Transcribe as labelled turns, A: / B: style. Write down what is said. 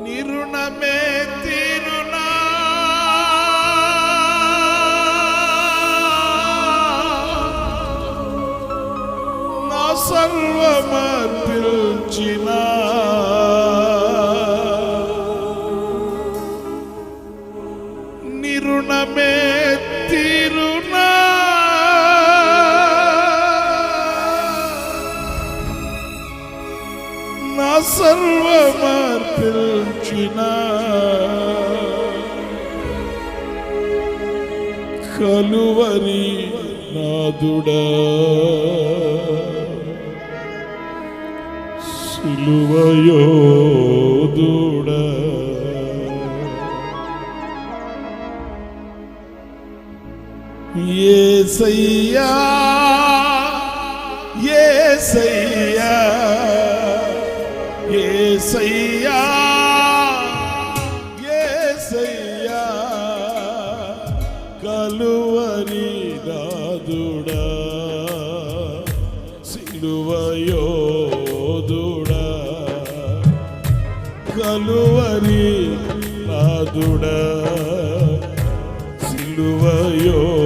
A: నిరుణమే తీరునా నా సర్వమర్పించిన నిరుణమే తీరునా నా సర్వమర్పించిన కలువరి నాదుడా సిలువయోధుడా యేసయ్యా యేసయ్యా యేసయ్యా యేసయ్యా కలువరి నాదుడా సిలువయోధుడా కలువరి నాదుడా సిలువయోధుడా